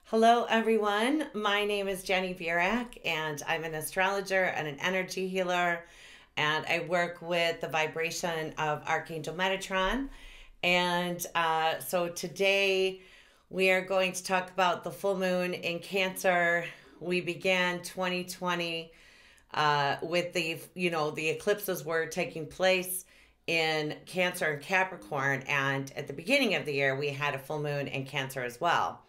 Hello, everyone. My name is Jenny Burak, and I'm an astrologer and an energy healer. And I work with the vibration of Archangel Metatron. And so today we are going to talk about the full moon in Cancer. We began 2020 with the eclipses were taking place in Cancer and Capricorn. And at the beginning of the year, we had a full moon in Cancer as well.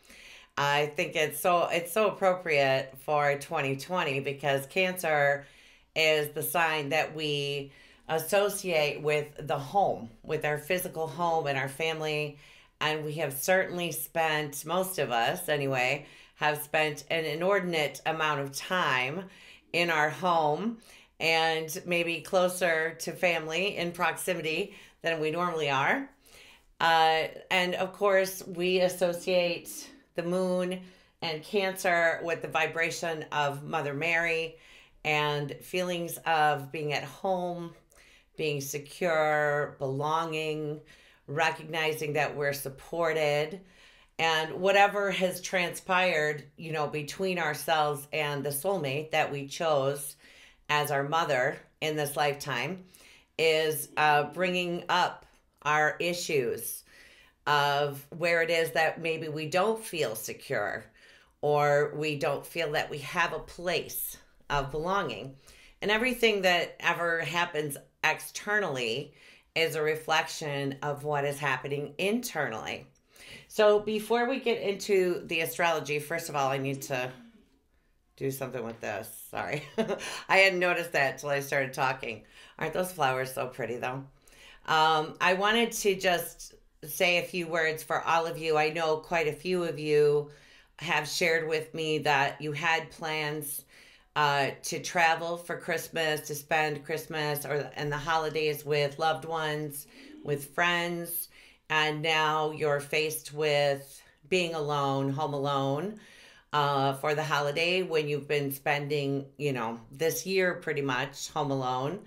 I think it's so appropriate for 2020 because Cancer is the sign that we associate with the home, with our physical home and our family. And we have certainly spent, most of us anyway, have spent an inordinate amount of time in our home and maybe closer to family in proximity than we normally are. And of course, we associate the moon and Cancer with the vibration of Mother Mary and feelings of being at home, being secure, belonging, recognizing that we're supported. And whatever has transpired, between ourselves and the soulmate that we chose as our mother in this lifetime is bringing up our issues of where it is that maybe we don't feel secure or we don't feel that we have a place of belonging. And everything that ever happens externally is a reflection of what is happening internally. So before we get into the astrology, first of all, I need to do something with this. Sorry. I hadn't noticed that till I started talking. Aren't those flowers so pretty though? I wanted to just say a few words for all of you. I know quite a few of you have shared with me that you had plans to travel for Christmas, to spend Christmas and the holidays with loved ones, with friends, and now you're faced with being alone, home alone for the holiday when you've been spending, this year pretty much home alone.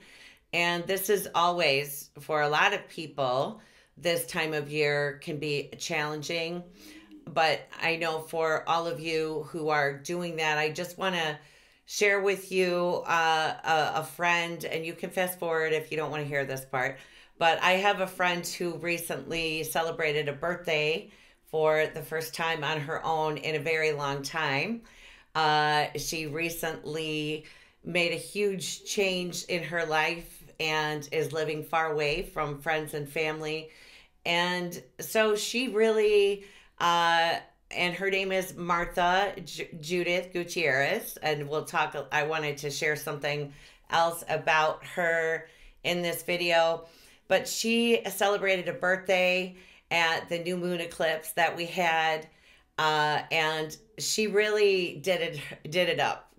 And this is always, for a lot of people, this time of year can be challenging. But I know for all of you who are doing that, I just want to share with you a friend, and you can fast forward if you don't want to hear this part. But I have a friend who recently celebrated a birthday for the first time on her own in a very long time. She recently made a huge change in her life and is living far away from friends and family. And so she really, and her name is Martha Judith Gutierrez, and we'll talk. I wanted to share something else about her in this video, but she celebrated a birthday at the new moon eclipse that we had, and she really did it up,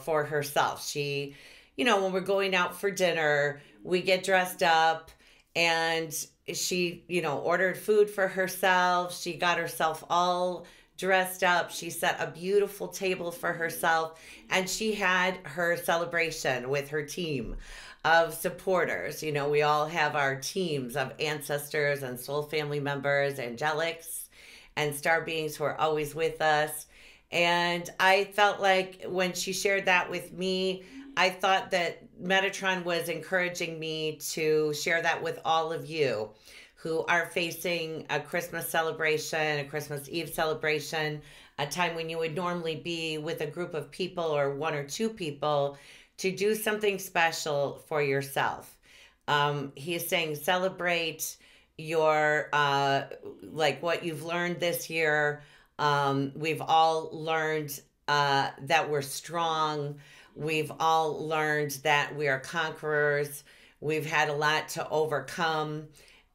for herself. She, when we're going out for dinner, we get dressed up, and she, ordered food for herself. She got herself all dressed up. She set a beautiful table for herself, and she had her celebration with her team of supporters. We all have our teams of ancestors and soul family members, angelics, and star beings who are always with us. And I felt like when she shared that with me, I thought that Metatron was encouraging me to share that with all of you who are facing a Christmas celebration, a Christmas Eve celebration, a time when you would normally be with a group of people or one or two people, to do something special for yourself. He is saying celebrate your, like what you've learned this year. We've all learned that we're strong. We've all learned that we are conquerors. We've had a lot to overcome,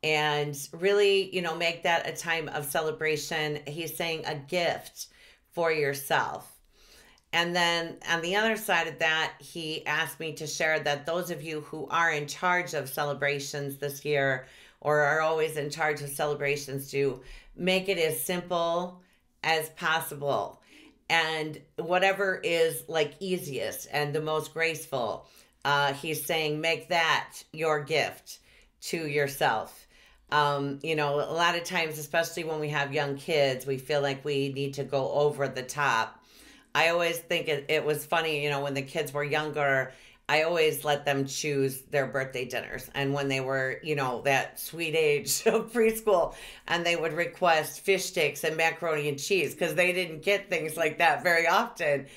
and really, make that a time of celebration. He's saying a gift for yourself. And then on the other side of that, he asked me to share that those of you who are in charge of celebrations this year, or are always in charge of celebrations, to make it as simple as possible. And whatever is like easiest and the most graceful, he's saying make that your gift to yourself. You know, a lot of times, especially when we have young kids, we feel like we need to go over the top. I always think it was funny, you know, when the kids were younger, I always let them choose their birthday dinners. And when they were, you know, that sweet age of preschool, and they would request fish sticks and macaroni and cheese because they didn't get things like that very often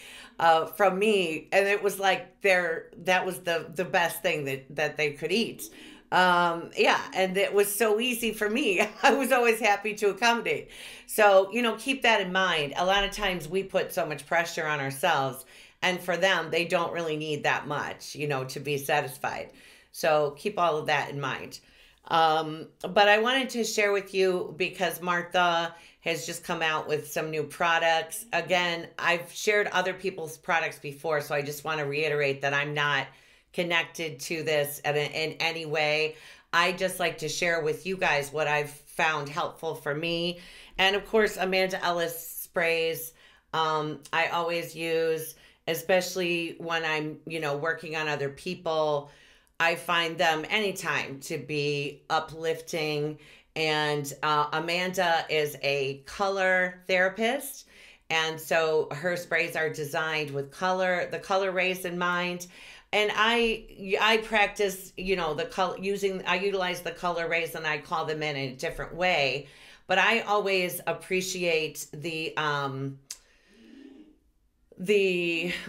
from me. And it was like that was the best thing that they could eat. Yeah, and it was so easy for me. I was always happy to accommodate. So, you know, keep that in mind. A lot of times we put so much pressure on ourselves, and for them, they don't really need that much, you know, to be satisfied. So keep all of that in mind. But I wanted to share with you because Martha has just come out with some new products. Again, I've shared other people's products before, so I just want to reiterate that I'm not connected to this in any way. I just like to share with you guys what I've found helpful for me. And of course, Amanda Ellis sprays I always use, especially when I'm, you know, working on other people. I find them anytime to be uplifting. And Amanda is a color therapist. And so her sprays are designed with the color rays in mind. And I practice, you know, I utilize the color rays and I call them in a different way. But I always appreciate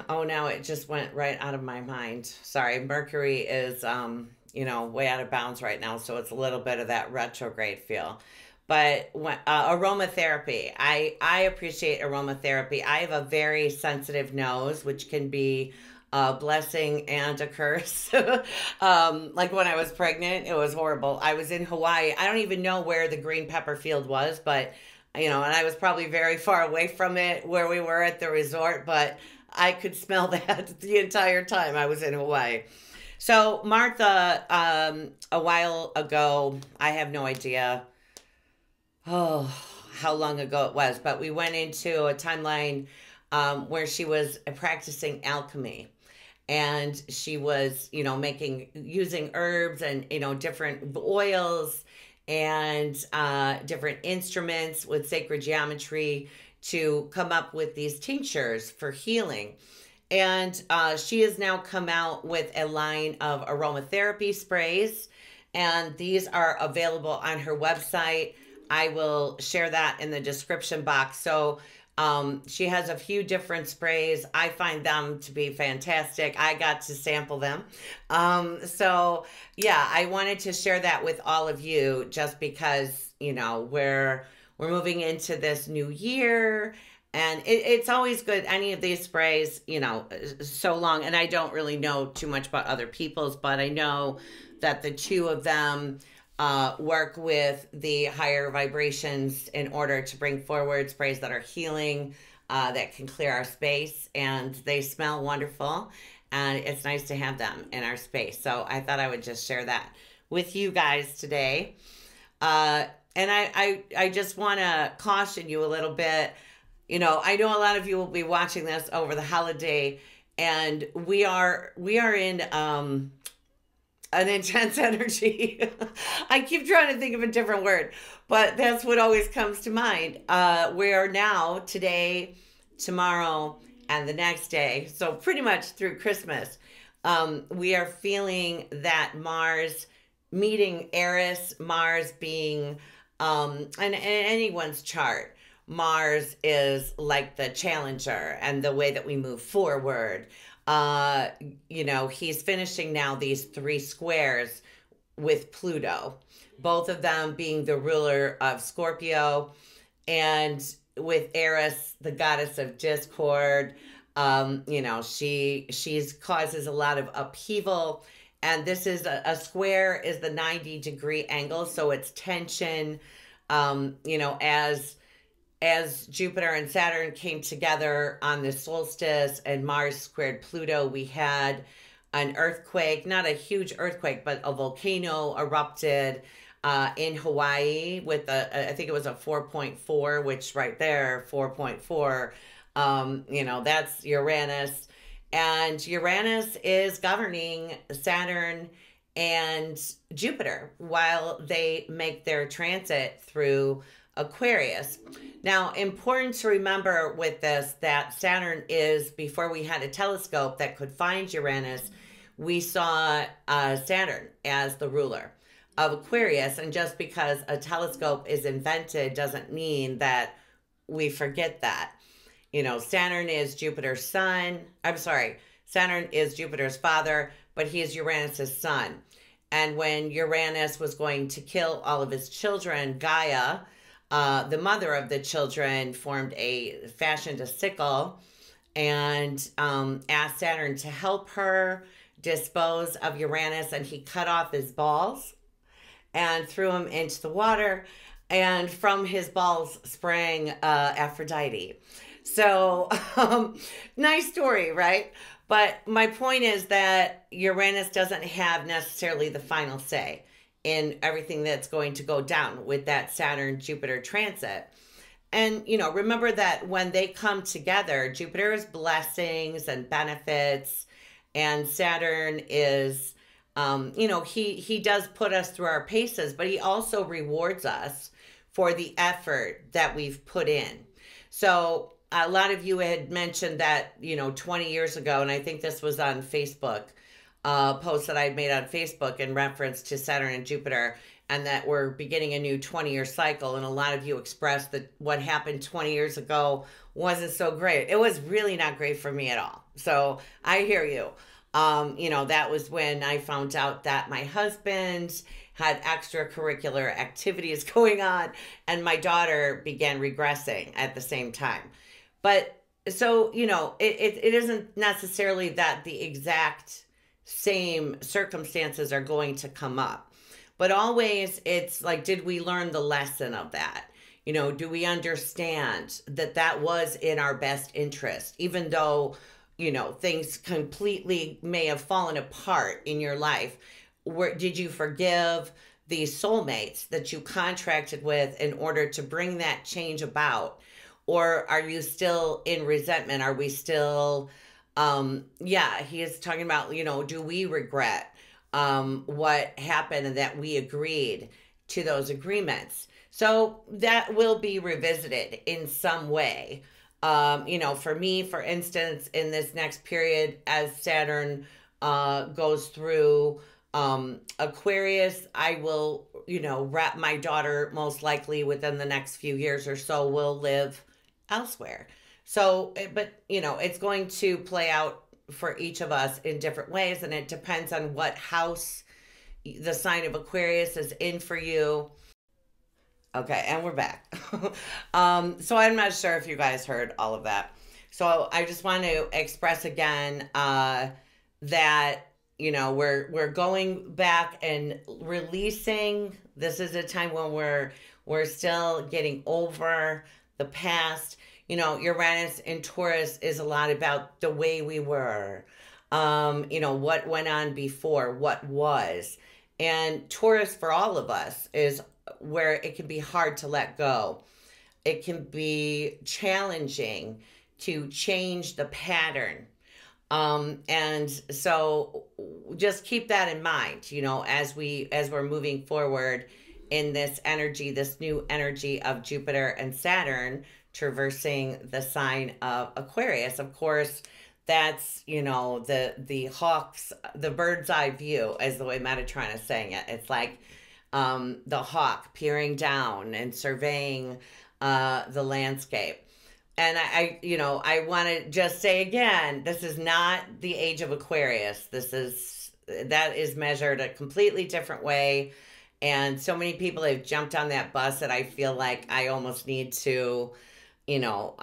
oh, now it just went right out of my mind. Sorry, Mercury is, you know, way out of bounds right now. So it's a little bit of that retrograde feel. But aromatherapy, I appreciate aromatherapy. I have a very sensitive nose, which can be a blessing and a curse. Like when I was pregnant, it was horrible. I was in Hawaii. I don't even know where the green pepper field was, but you know, and I was probably very far away from it where we were at the resort, but I could smell that the entire time I was in Hawaii. So Martha, a while ago, I have no idea, how long ago it was, but we went into a timeline where she was practicing alchemy. And she was, you know, using herbs and, you know, different oils and different instruments with sacred geometry to come up with these tinctures for healing. And she has now come out with a line of aromatherapy sprays, and these are available on her website. I will share that in the description box. So she has a few different sprays. I find them to be fantastic. I got to sample them. So yeah, I wanted to share that with all of you just because, you know, we're moving into this new year, and it's always good. Any of these sprays, you know, so long, and I don't really know too much about other people's, but I know that the two of them work with the higher vibrations in order to bring forward sprays that are healing, that can clear our space, and they smell wonderful, and it's nice to have them in our space. So I thought I would just share that with you guys today. And I just want to caution you a little bit. You know, I know a lot of you will be watching this over the holiday, and we are in an intense energy. I keep trying to think of a different word, but that's what always comes to mind. We are now today, tomorrow, and the next day. So pretty much through Christmas, we are feeling that Mars meeting Eris, Mars being, in anyone's chart, Mars is like the challenger and the way that we move forward. You know, he's finishing now these 3 squares with Pluto, both of them being the ruler of Scorpio, and with Eris, the goddess of discord. You know, she's causes a lot of upheaval, and this is a square is the 90-degree angle, so it's tension. You know, as Jupiter and Saturn came together on the solstice and Mars squared Pluto, we had an earthquake, not a huge earthquake, but a volcano erupted in Hawaii with I think it was a 4.4, which right there, 4.4, you know, that's Uranus. And Uranus is governing Saturn and Jupiter while they make their transit through Aquarius. Now, important to remember with this that Saturn is, before we had a telescope that could find Uranus, we saw Saturn as the ruler of Aquarius. And just because a telescope is invented doesn't mean that we forget that. You know, Saturn is Jupiter's son. I'm sorry, Saturn is Jupiter's father, but he is Uranus's son. And when Uranus was going to kill all of his children, Gaia, the mother of the children, fashioned a sickle and asked Saturn to help her dispose of Uranus, and he cut off his balls and threw him into the water, and from his balls sprang Aphrodite. So, nice story, right? But my point is that Uranus doesn't have necessarily the final say in everything that's going to go down with that Saturn-Jupiter transit. And, you know, remember that when they come together, Jupiter is blessings and benefits, and Saturn is, you know, he does put us through our paces, but he also rewards us for the effort that we've put in. So a lot of you had mentioned that, you know, 20 years ago, and I think this was on Facebook, post that I made on Facebook in reference to Saturn and Jupiter, and that we're beginning a new 20-year cycle. And a lot of you expressed that what happened 20 years ago wasn't so great. It was really not great for me at all. So I hear you. You know, that was when I found out that my husband had extracurricular activities going on, and my daughter began regressing at the same time. But so, you know, it isn't necessarily that the exact same circumstances are going to come up, but always it's like, did we learn the lesson of that? You know, do we understand that that was in our best interest, even though, you know, things completely may have fallen apart in your life? Did you forgive these soulmates that you contracted with in order to bring that change about? Or are you still in resentment? Are we still, he is talking about, you know, do we regret what happened and that we agreed to those agreements? So that will be revisited in some way. You know, for me, for instance, in this next period, as Saturn goes through Aquarius, I will, you know, wrap my daughter most likely within the next few years or so will live elsewhere. So, but, you know, it's going to play out for each of us in different ways, and it depends on what house the sign of Aquarius is in for you. Okay, and we're back. So I'm not sure if you guys heard all of that. So I just want to express again that, you know, we're going back and releasing. This is a time when we're still getting over the past. You know, Uranus in Taurus is a lot about the way we were, you know, what went on before, what was. And Taurus for all of us is where it can be hard to let go. It can be challenging to change the pattern. And so just keep that in mind, you know, as we're moving forward in this energy, this new energy of Jupiter and Saturn traversing the sign of Aquarius. Of course, that's, you know, the hawk's, the bird's eye view, as the way Metatron is saying it. It's like the hawk peering down and surveying the landscape. And I want to just say again, this is not the age of Aquarius. That is measured a completely different way. And so many people have jumped on that bus that I feel like I almost need to, you know,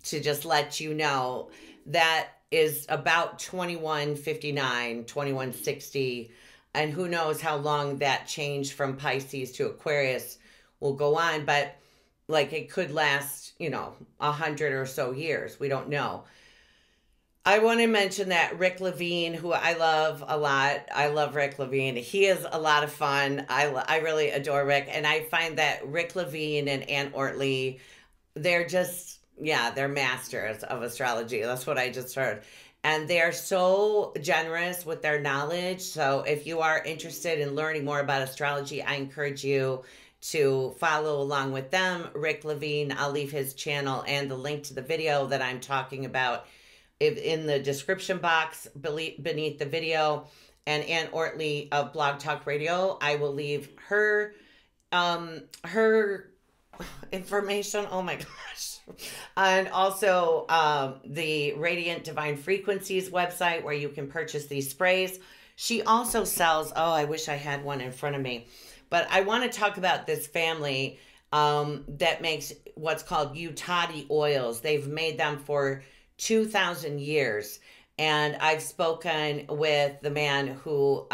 to just let you know that is about 2159, 2160. And who knows how long that change from Pisces to Aquarius will go on. But like it could last, you know, 100 or so years. We don't know. I want to mention that Rick Levine, who I love a lot. I love Rick Levine. He is a lot of fun. I really adore Rick. And I find that Rick Levine and Ann Ortley, they're just, they're masters of astrology. That's what I just heard. And they are so generous with their knowledge. So if you are interested in learning more about astrology, I encourage you to follow along with them. Rick Levine, I'll leave his channel and the link to the video that I'm talking about in the description box beneath the video. And Ann Ortley of Blog Talk Radio, I will leave her her information. Oh my gosh. And also the Radiant Divine Frequencies website where you can purchase these sprays. She also sells, oh, I wish I had one in front of me, but I want to talk about this family that makes what's called Yutati Oils. They've made them for 2,000 years. And I've spoken with the man who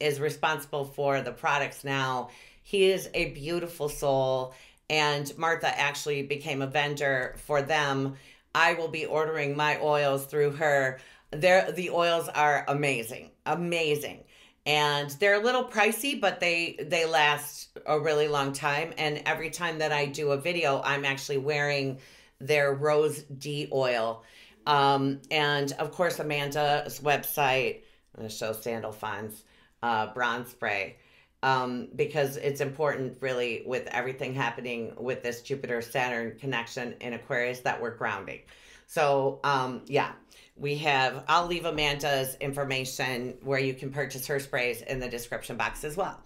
is responsible for the products now. He is a beautiful soul. And Martha actually became a vendor for them. I will be ordering my oils through her. The oils are amazing, amazing. And they're a little pricey, but they last a really long time. And every time that I do a video, I'm actually wearing their Rose D oil. And of course, Amanda's website, I'm going to show Sandal Funds, bronze spray. Because it's important really with everything happening with this Jupiter-Saturn connection in Aquarius that we're grounding. So, yeah, I'll leave Amanda's information where you can purchase her sprays in the description box as well.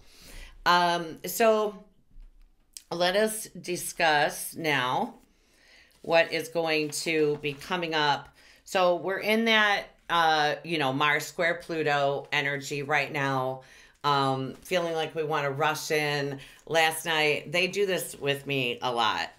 So let us discuss now what is going to be coming up. So we're in that, Mars square Pluto energy right now. Feeling like we want to rush in. Last night, they do this with me a lot,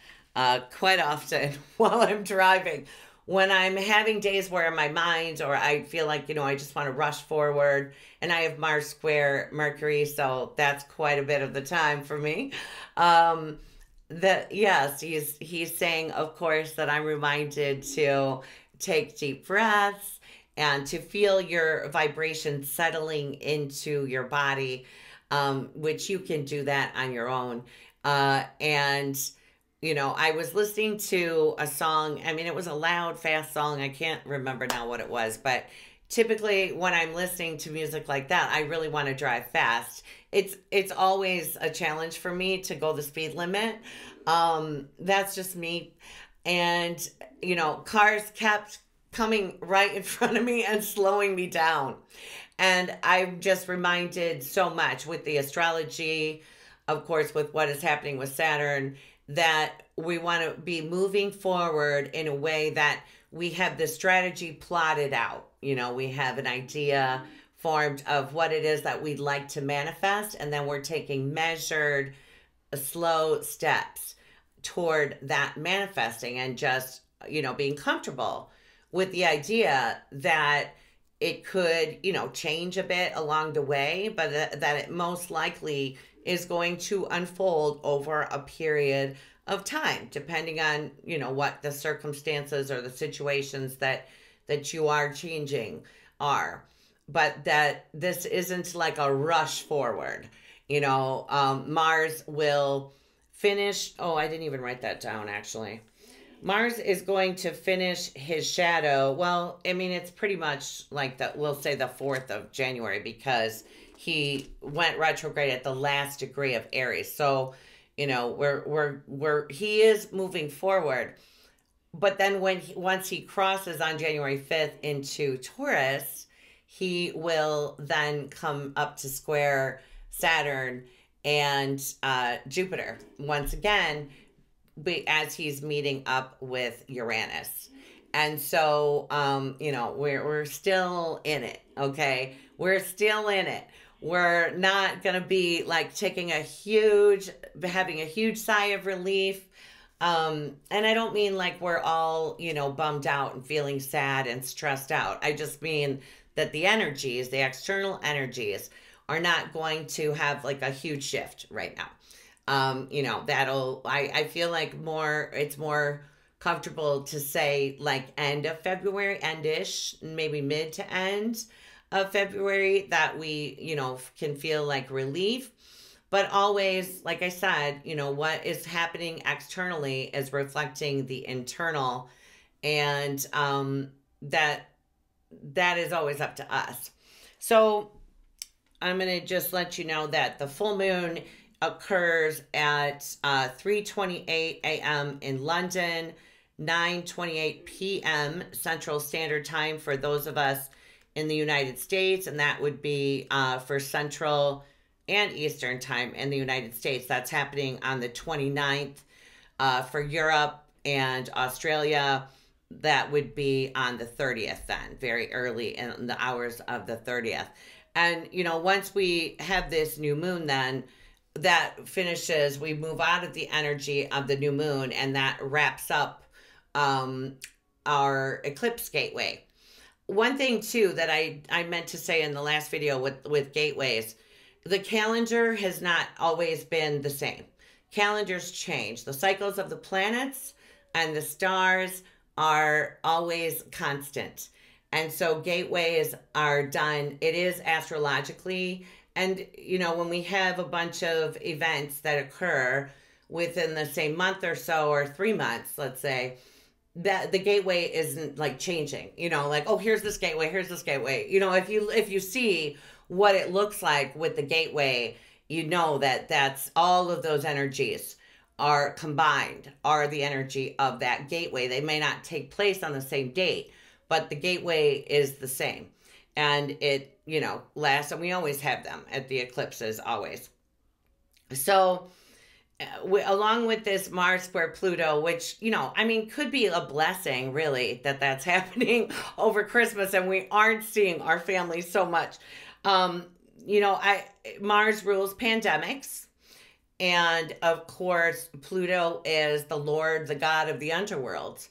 quite often while I'm driving. When I'm having days where in my mind, or I feel like, I just want to rush forward, and I have Mars square Mercury, so that's quite a bit of the time for me. Yes, he's saying, of course, that I'm reminded to take deep breaths and to feel your vibration settling into your body, which you can do that on your own. I was listening to a song. I mean, it was a loud, fast song. I can't remember now what it was, but typically when I'm listening to music like that, I really want to drive fast. It's always a challenge for me to go the speed limit. That's just me. And, cars kept coming right in front of me and slowing me down. And I'm just reminded so much with the astrology, of course, with what is happening with Saturn, that we want to be moving forward in a way that we have the strategy plotted out. We have an idea formed of what it is that we'd like to manifest, and then we're taking measured, slow steps toward that manifesting, and just, being comfortable with the idea that it could, change a bit along the way, but that it most likely is going to unfold over a period of time, depending on, what the circumstances or the situations that you are changing are. But that this isn't like a rush forward. Mars will finish. Oh, I didn't even write that down, actually. Mars is going to finish his shadow. Well, I mean, it's pretty much like we'll say the 4th of January, because he went retrograde at the last degree of Aries. So, he is moving forward. But then once he crosses on January 5th into Taurus, he will then come up to square Saturn and Jupiter once again, as he's meeting up with Uranus. And so, we're still in it, okay? We're still in it. We're not going to be like having a huge sigh of relief. And I don't mean like we're all, bummed out and feeling sad and stressed out. I just mean that the external energies are not going to have like a huge shift right now. I feel like it's more comfortable to say like end of February, endish, maybe mid to end of February, that we, can feel like relief. But always, like I said, what is happening externally is reflecting the internal, and that that is always up to us. So I'm going to just let you know that the full moon occurs at 3:28 a.m. in London, 9:28 p.m. Central Standard Time for those of us in the United States, and that would be for Central and Eastern Time in the United States. That's happening on the 29th. For Europe and Australia, that would be on the 30th then, very early in the hours of the 30th. And, you know, once we have this new moon then, that finishes, we move out of the energy of the new moon, and that wraps up our eclipse gateway. One thing, too, that I meant to say in the last video with gateways, the calendar has not always been the same. Calendars change. The cycles of the planets and the stars are always constant. And so gateways are done, it is astrologically. And, you know, when we have a bunch of events that occur within the same month or so, or 3 months, let's say, that the gateway isn't like changing, you know, like, oh, here's this gateway, here's this gateway. You know, if you see what it looks like with the gateway, you know that that's all of those energies are combined, are the energy of that gateway. They may not take place on the same date, but the gateway is the same. And it, you know, lasts, and we always have them at the eclipses, always. So, along with this Mars square Pluto, which, you know, I mean, could be a blessing, really, that that's happening over Christmas, and we aren't seeing our family so much. You know, Mars rules pandemics, and of course, Pluto is the Lord, the God of the underworld.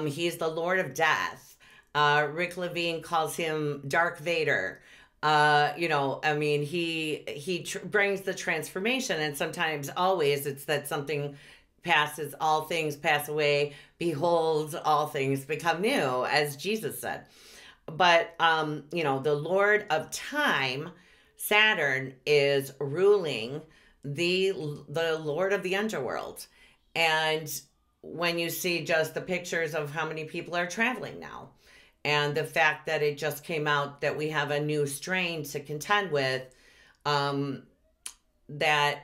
He's the Lord of death. Rick Levine calls him Dark Vader. You know, I mean, he brings the transformation, and sometimes, always, it's that something passes, all things pass away. Behold, all things become new, as Jesus said. But, you know, the Lord of time, Saturn, is ruling the Lord of the underworld. And when you see just the pictures of how many people are traveling now, and the fact that it just came out that we have a new strain to contend with, that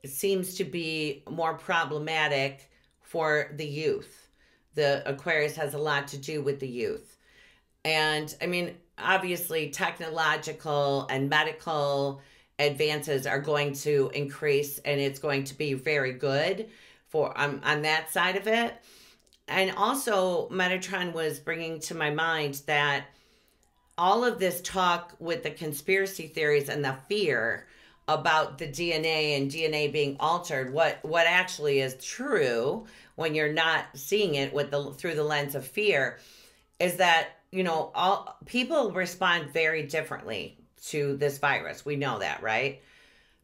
seems to be more problematic for the youth. The Aquarius has a lot to do with the youth. And I mean, obviously, technological and medical advances are going to increase, and it's going to be very good for on that side of it. And also, Metatron was bringing to my mind that all of this talk with the conspiracy theories and the fear about the DNA and DNA being altered, what actually is true when you're not seeing it through the lens of fear, is that, you know, all people respond very differently to this virus. We know that, right?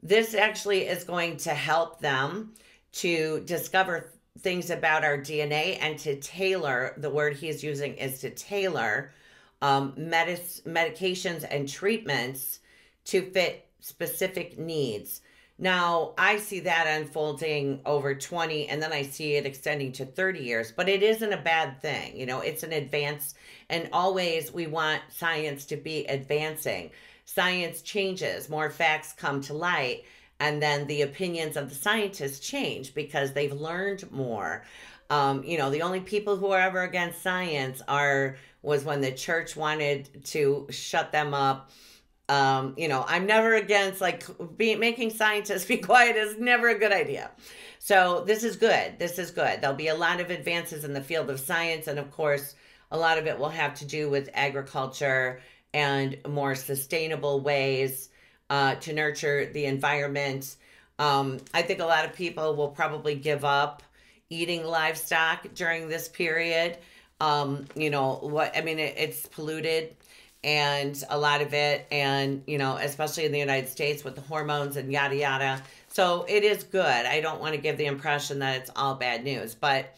This actually is going to help them to discover things about our DNA and to tailor, the word he's using is to tailor medications and treatments to fit specific needs. Now, I see that unfolding over 20, and then I see it extending to 30 years, but it isn't a bad thing. You know, it's an advance, and always we want science to be advancing. Science changes, more facts come to light, and then the opinions of the scientists change because they've learned more. You know, the only people who are ever against science was when the church wanted to shut them up. You know, I'm never against, like, making scientists be quiet is never a good idea. So this is good. This is good. There'll be a lot of advances in the field of science. And of course, a lot of it will have to do with agriculture and more sustainable ways to nurture the environment. I think a lot of people will probably give up eating livestock during this period. You know, it's polluted, and a lot of it, and, you know, especially in the United States with the hormones and yada, yada. So it is good. I don't want to give the impression that it's all bad news, but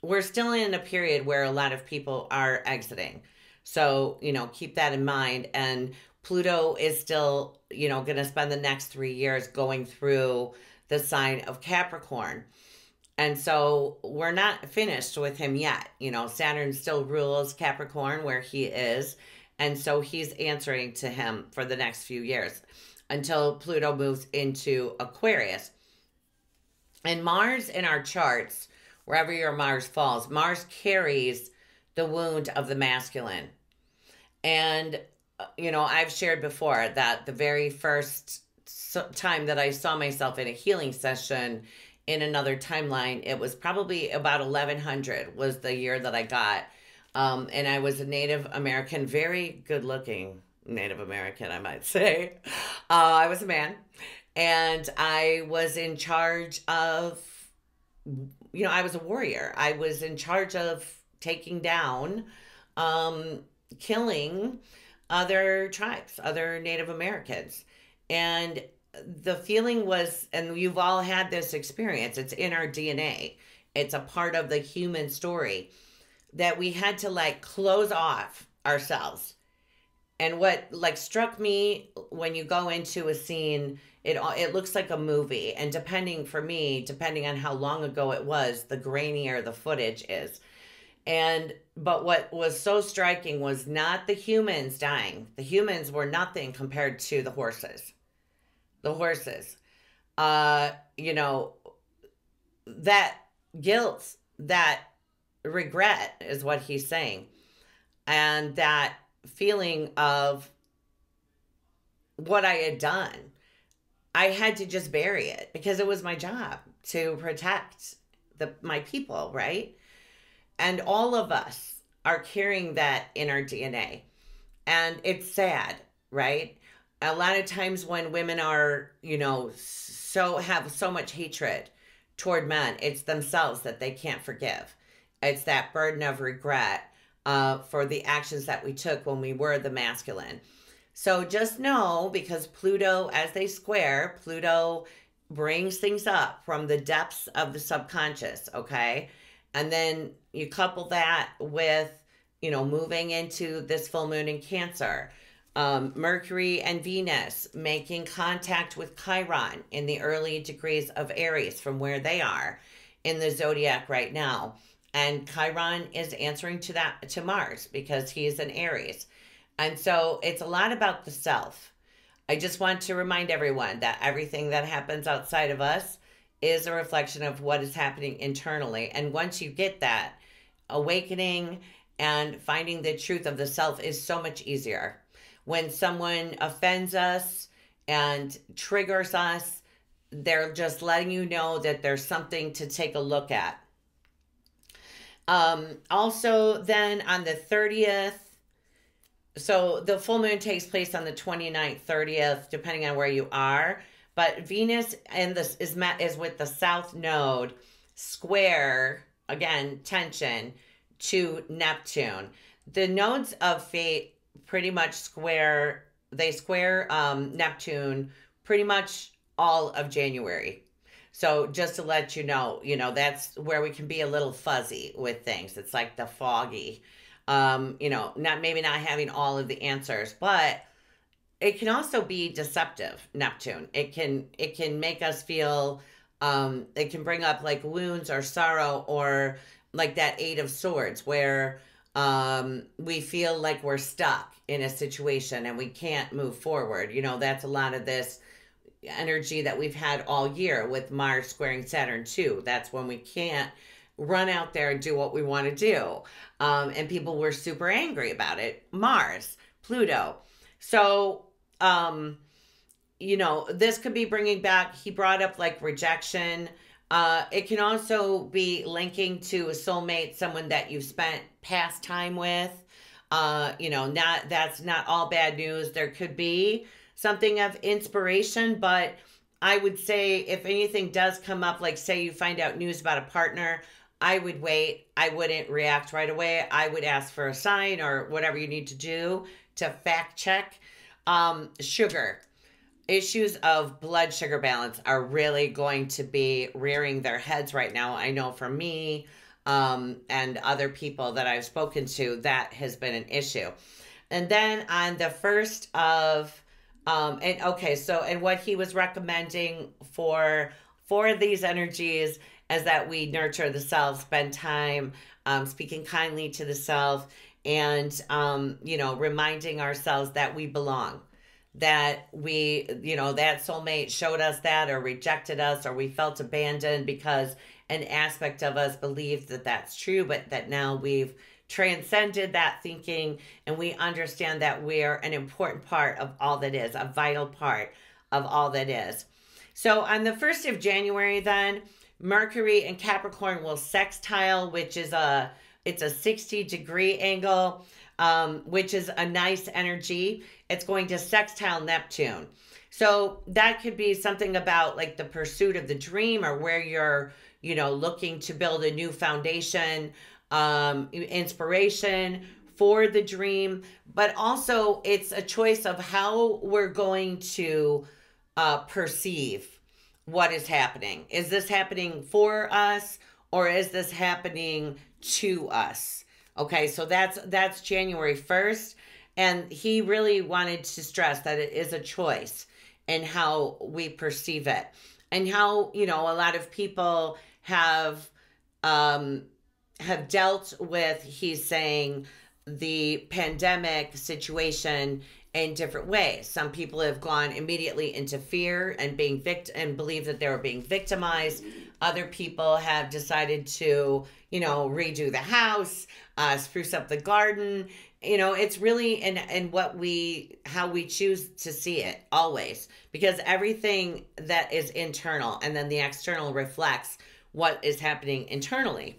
we're still in a period where a lot of people are exiting. So, you know, keep that in mind. And Pluto is still, you know, going to spend the next 3 years going through the sign of Capricorn. And so we're not finished with him yet. Saturn still rules Capricorn where he is. And so he's answering to him for the next few years until Pluto moves into Aquarius. And Mars in our charts, wherever your Mars falls, Mars carries the wound of the masculine. And, I've shared before that the very first time that I saw myself in a healing session in another timeline, it was probably about 1100 was the year that I got. And I was a Native American, very good looking Native American, I might say. I was a man. And I was in charge of, I was a warrior. I was in charge of taking down, killing other tribes, other Native Americans. And the feeling was, and you've all had this experience, it's in our DNA. It's a part of the human story that we had to close off ourselves. And what struck me when you go into a scene, it looks like a movie. And depending on how long ago it was, the grainier the footage is. But what was so striking was not the humans dying. The humans were nothing compared to the horses. The horses. That guilt, that regret is what he's saying. And that feeling of what I had done, I had to just bury it because it was my job to protect my people, right? And all of us are carrying that in our DNA. And it's sad, right? A lot of times when women are, have so much hatred toward men, it's themselves that they can't forgive. It's that burden of regret for the actions that we took when we were the masculine. So just know, because Pluto, as they square, Pluto brings things up from the depths of the subconscious, okay? And then you couple that with, moving into this full moon in Cancer. Mercury and Venus making contact with Chiron in the early degrees of Aries from where they are in the zodiac right now. And Chiron is answering to Mars because he is an Aries. And so it's a lot about the self. I just want to remind everyone that everything that happens outside of us is a reflection of what is happening internally. And once you get that, awakening and finding the truth of the self is so much easier. When someone offends us and triggers us, they're just letting you know that there's something to take a look at. Also, then on the 30th, so the full moon takes place on the 29th, 30th, depending on where you are. But Venus is with the South Node square, again, tension to Neptune. The nodes of fate pretty much square Neptune pretty much all of January. So just to let you know, that's where we can be a little fuzzy with things. It's like the foggy, not having all of the answers, but it can also be deceptive, Neptune. It can make us feel, it can bring up wounds or sorrow, or like that Eight of Swords where we feel like we're stuck in a situation and we can't move forward. That's a lot of this energy that we've had all year with Mars squaring Saturn too. That's when we can't run out there and do what we want to do. And people were super angry about it. Mars, Pluto. So, this could be bringing back, he brought up rejection. It can also be linking to a soulmate, someone that you've spent past time with. That's not all bad news. There could be something of inspiration, but I would say if anything does come up, say you find out news about a partner, I would wait. I wouldn't react right away. I would ask for a sign or whatever you need to do to fact check. Sugar. Issues of blood sugar balance are really going to be rearing their heads right now. I know for me and other people that I've spoken to, that has been an issue. And then on the 1st of, and what he was recommending for these energies, as that we nurture the self, spend time speaking kindly to the self, and, reminding ourselves that we belong, that we, that soulmate showed us that or rejected us, or we felt abandoned because an aspect of us believed that that's true, but that now we've transcended that thinking, and we understand that we're an important part of all that is, a vital part of all that is. So on the 1st of January, then, Mercury and Capricorn will sextile, which is it's a 60-degree angle, which is a nice energy. It's going to sextile Neptune. So that could be something about like the pursuit of the dream, or where you're, looking to build a new foundation, inspiration for the dream. But also it's a choice of how we're going to perceive what is happening. Is this happening for us, or is this happening to us? Okay, so that's January 1st. And he really wanted to stress that it is a choice in how we perceive it, and how, a lot of people have dealt with, he's saying, the pandemic situation in different ways. Some people have gone immediately into fear and and believe that they were being victimized. Other people have decided to, redo the house, spruce up the garden. It's really in how we choose to see it always, because everything that is internal, and then the external reflects what is happening internally.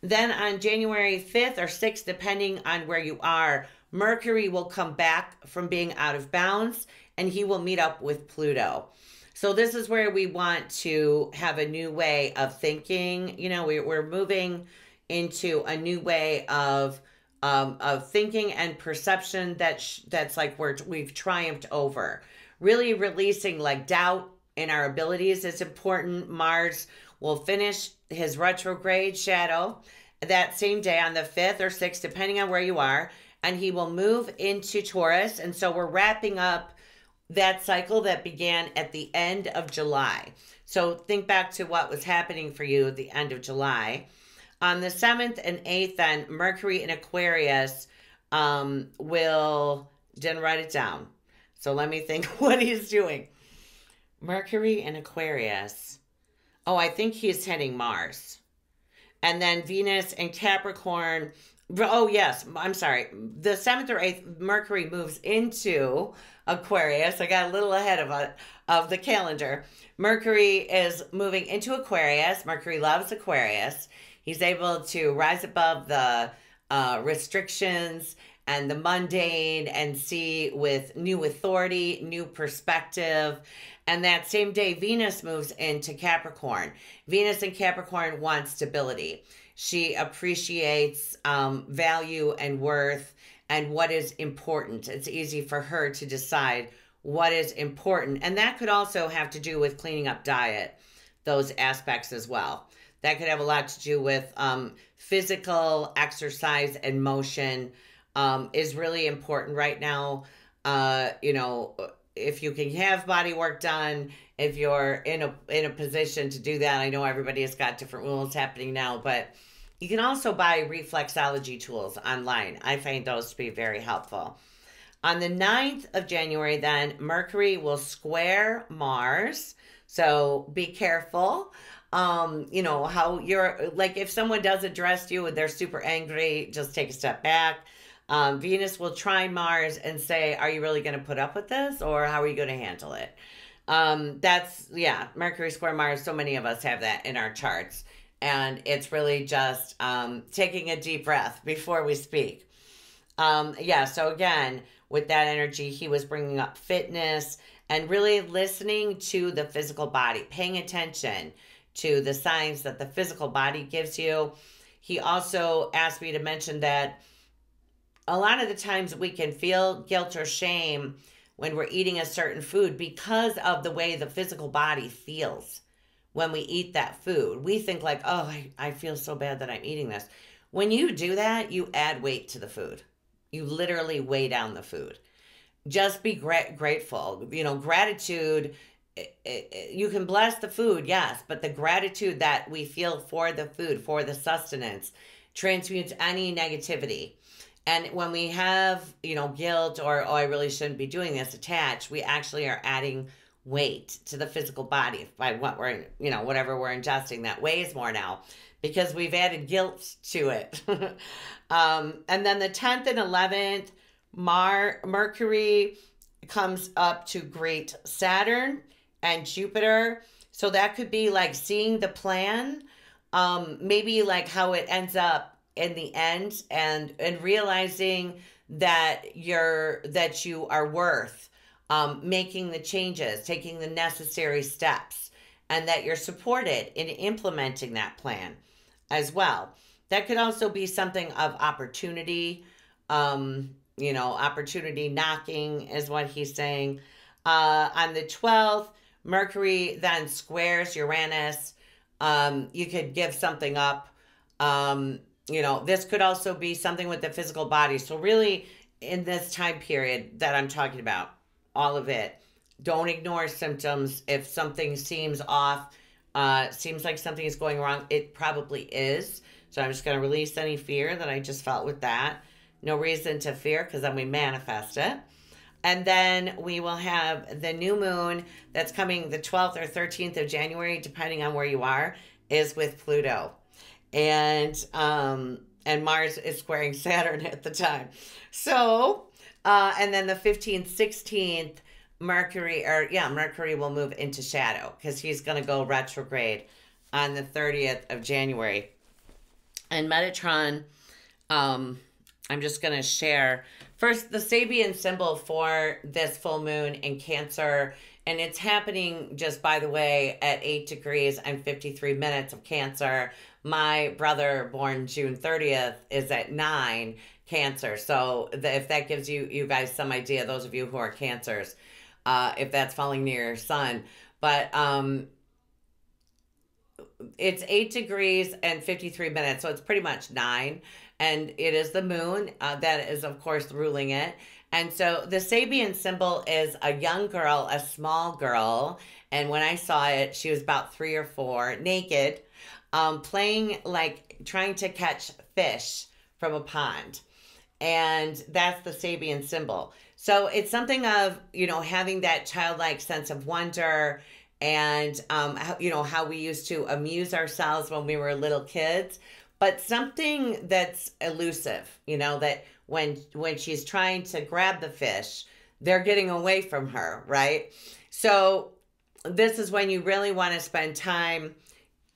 Then on January 5th or 6th, depending on where you are, Mercury will come back from being out of bounds, and he will meet up with Pluto. So this is where we want to have a new way of thinking. We're moving into a new way of thinking and perception that's like we've triumphed over. Really releasing like doubt in our abilities is important. Mars will finish his retrograde shadow that same day on the 5th or 6th, depending on where you are, and he will move into Taurus. And so we're wrapping up that cycle that began at the end of July. So think back to what was happening for you at the end of July. On the 7th and 8th, then, Mercury in Aquarius didn't write it down. So let me think what he's doing. Mercury in Aquarius. Oh, I think he's heading Mars. And then Venus and Capricorn. Oh, yes. I'm sorry. The 7th or 8th, Mercury moves into Aquarius. I got a little ahead of the calendar. Mercury is moving into Aquarius. Mercury loves Aquarius. He's able to rise above the restrictions and the mundane, and see with new authority, new perspective. And that same day, Venus moves into Capricorn. Venus in Capricorn wants stability. She appreciates value and worth and what is important. It's easy for her to decide what is important. And that could also have to do with cleaning up diet, those aspects as well. That could have a lot to do with physical exercise and motion is really important right now. If you can have body work done, if you're in a position to do that. I know everybody has got different rules happening now, but you can also buy reflexology tools online. I find those to be very helpful. On the 9th of January, then, Mercury will square Mars. So be careful. How you're, like, if someone does address you and they're super angry, just take a step back. Venus will trine Mars and say, are you really going to put up with this, or how are you going to handle it? Mercury square Mars. So many of us have that in our charts. And it's really just taking a deep breath before we speak. So again, with that energy, he was bringing up fitness and really listening to the physical body, paying attention to the signs that the physical body gives you. He also asked me to mention that a lot of the times we can feel guilt or shame when we're eating a certain food because of the way the physical body feels when we eat that food. We think like, oh, I feel so bad that I'm eating this. When you do that, you add weight to the food. You literally weigh down the food. Just be grateful. Gratitude you can bless the food, yes, but the gratitude that we feel for the food, for the sustenance, transmutes any negativity. And when we have, guilt or, oh, I really shouldn't be doing this attached, we actually are adding weight to the physical body by what we're, whatever we're ingesting that weighs more now because we've added guilt to it. And then the 10th and 11th, Mercury comes up to great Saturn and Jupiter. So that could be like seeing the plan, maybe like how it ends up in the end, and realizing that you are worth making the changes, taking the necessary steps, and that you're supported in implementing that plan as well. That could also be something of opportunity. Opportunity knocking is what he's saying. On the 12th, Mercury then squares Uranus. You could give something up. This could also be something with the physical body. So really, in this time period that I'm talking about, all of it, don't ignore symptoms. If something seems off, seems like something is going wrong, it probably is. So I'm just going to release any fear that I just felt with that. No reason to fear, because then we manifest it. And then we will have the new moon that's coming the 12th or 13th of January, depending on where you are, is with Pluto. And Mars is squaring Saturn at the time. So, and then the 15th, 16th, Mercury will move into shadow because he's going to go retrograde on the 30th of January. And Metatron, I'm just going to share first the Sabian symbol for this full moon in Cancer. And it's happening, just by the way, at 8 degrees and 53 minutes of Cancer. My brother, born June 30th, is at 9 Cancer. So if that gives you guys some idea, those of you who are Cancers, if that's falling near your sun. But it's 8 degrees and 53 minutes, so it's pretty much 9. And it is the moon that is, of course, ruling it. And so the Sabian symbol is a young girl, a small girl. And when I saw it, she was about 3 or 4, naked, playing, like trying to catch fish from a pond. And that's the Sabian symbol. So it's something of, having that childlike sense of wonder and, how we used to amuse ourselves when we were little kids. But something that's elusive, that when she's trying to grab the fish, they're getting away from her, right? So this is when you really want to spend time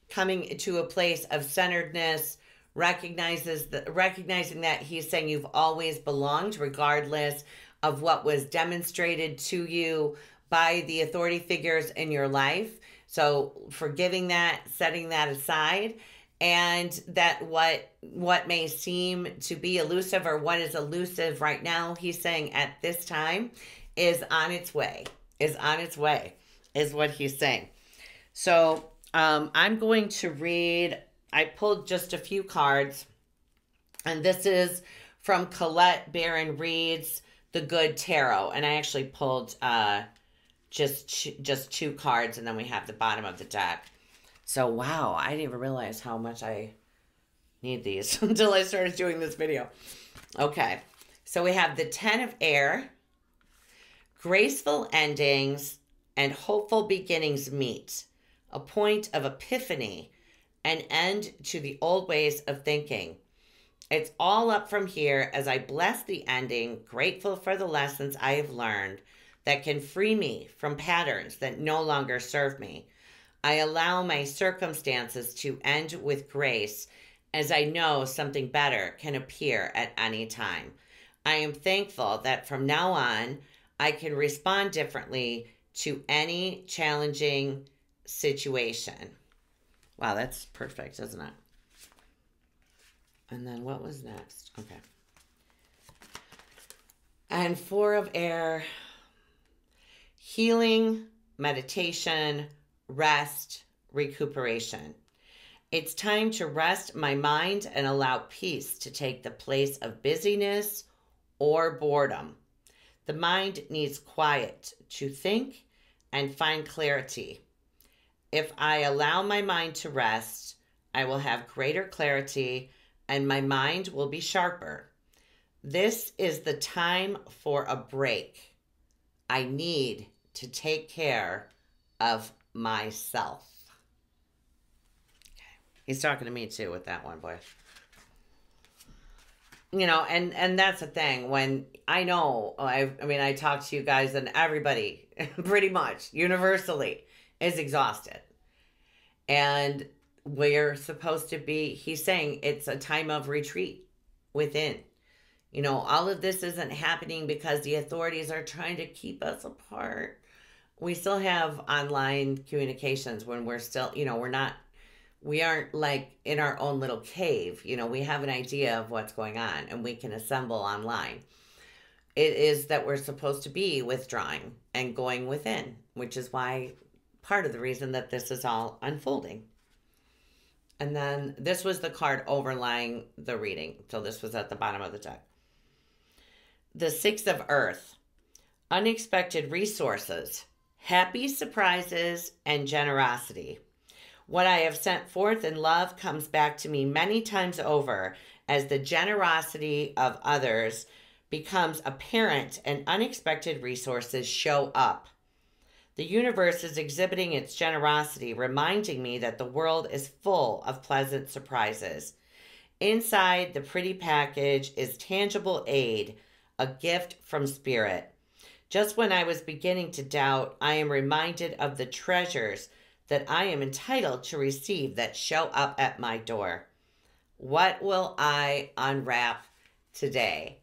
coming to a place of centeredness, recognizing that he's saying you've always belonged, regardless of what was demonstrated to you by the authority figures in your life. So forgiving that, setting that aside, and that what may seem to be elusive, or what is elusive right now, he's saying at this time, is on its way, is what he's saying. So I'm going to read, I pulled just a few cards, and this is from Colette Barron Reed's The Good Tarot, and I actually pulled just 2 cards, and then we have the bottom of the deck. So, wow, I didn't even realize how much I need these until I started doing this video. Okay, so we have the 10 of Air, graceful endings and hopeful beginnings meet, a point of epiphany, an end to the old ways of thinking. It's all up from here as I bless the ending, grateful for the lessons I have learned that can free me from patterns that no longer serve me. I allow my circumstances to end with grace, as I know something better can appear at any time. I am thankful that from now on, I can respond differently to any challenging situation. Wow, that's perfect, isn't it? And then what was next? Okay. And 4 of Air, healing, meditation, rest, recuperation. It's time to rest my mind and allow peace to take the place of busyness or boredom. The mind needs quiet to think and find clarity. If I allow my mind to rest, I will have greater clarity and my mind will be sharper. This is the time for a break. I need to take care of myself. Okay. He's talking to me too with that one, boy. You know, and that's the thing. When I know, I mean, I talk to you guys and everybody pretty much universally is exhausted. And we're supposed to be, he's saying it's a time of retreat within. You know, all of this isn't happening because the authorities are trying to keep us apart. We still have online communications when we're still, you know, we aren't like in our own little cave. You know, we have an idea of what's going on and we can assemble online. It is that we're supposed to be withdrawing and going within, which is why part of the reason that this is all unfolding. And then this was the card overlying the reading. So this was at the bottom of the deck. The Six of Earth, unexpected resources, happy surprises, and generosity. What I have sent forth in love comes back to me many times over as the generosity of others becomes apparent and unexpected resources show up. The universe is exhibiting its generosity, reminding me that the world is full of pleasant surprises. Inside the pretty package is tangible aid, a gift from spirit. Just when I was beginning to doubt, I am reminded of the treasures that I am entitled to receive that show up at my door. What will I unwrap today?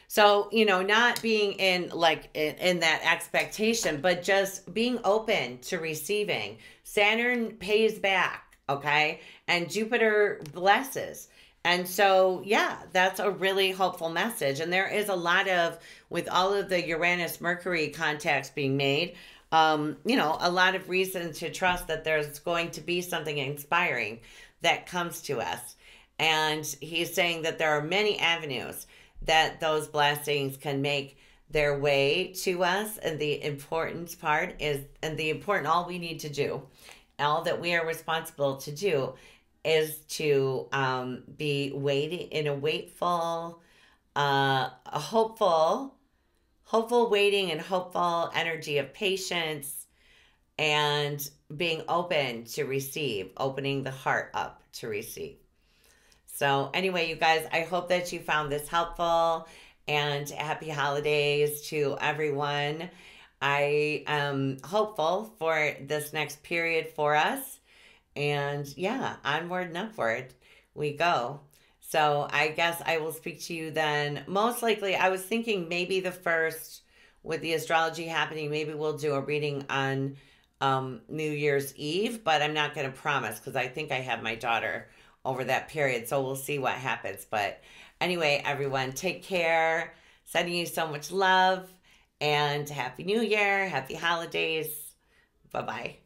So, you know, not being in that expectation, but just being open to receiving. Saturn pays back, okay? And Jupiter blesses. And so, yeah, that's a really hopeful message. And there is a lot of, with all of the Uranus-Mercury contacts being made, you know, a lot of reason to trust that there's going to be something inspiring that comes to us. And he's saying that there are many avenues that those blessings can make their way to us. And the important part is, all we need to do, all that we are responsible to do is to be waiting in a waitful, a hopeful waiting and hopeful energy of patience and being open to receive, opening the heart up to receive. So anyway, you guys, I hope that you found this helpful and happy holidays to everyone. I am hopeful for this next period for us. And yeah, onward and upward we go. So I guess I will speak to you then. Most likely, I was thinking maybe the first, with the astrology happening, maybe we'll do a reading on New Year's Eve, but I'm not going to promise because I think I have my daughter over that period. So we'll see what happens. But anyway, everyone, take care. Sending you so much love and Happy New Year. Happy holidays. Bye-bye.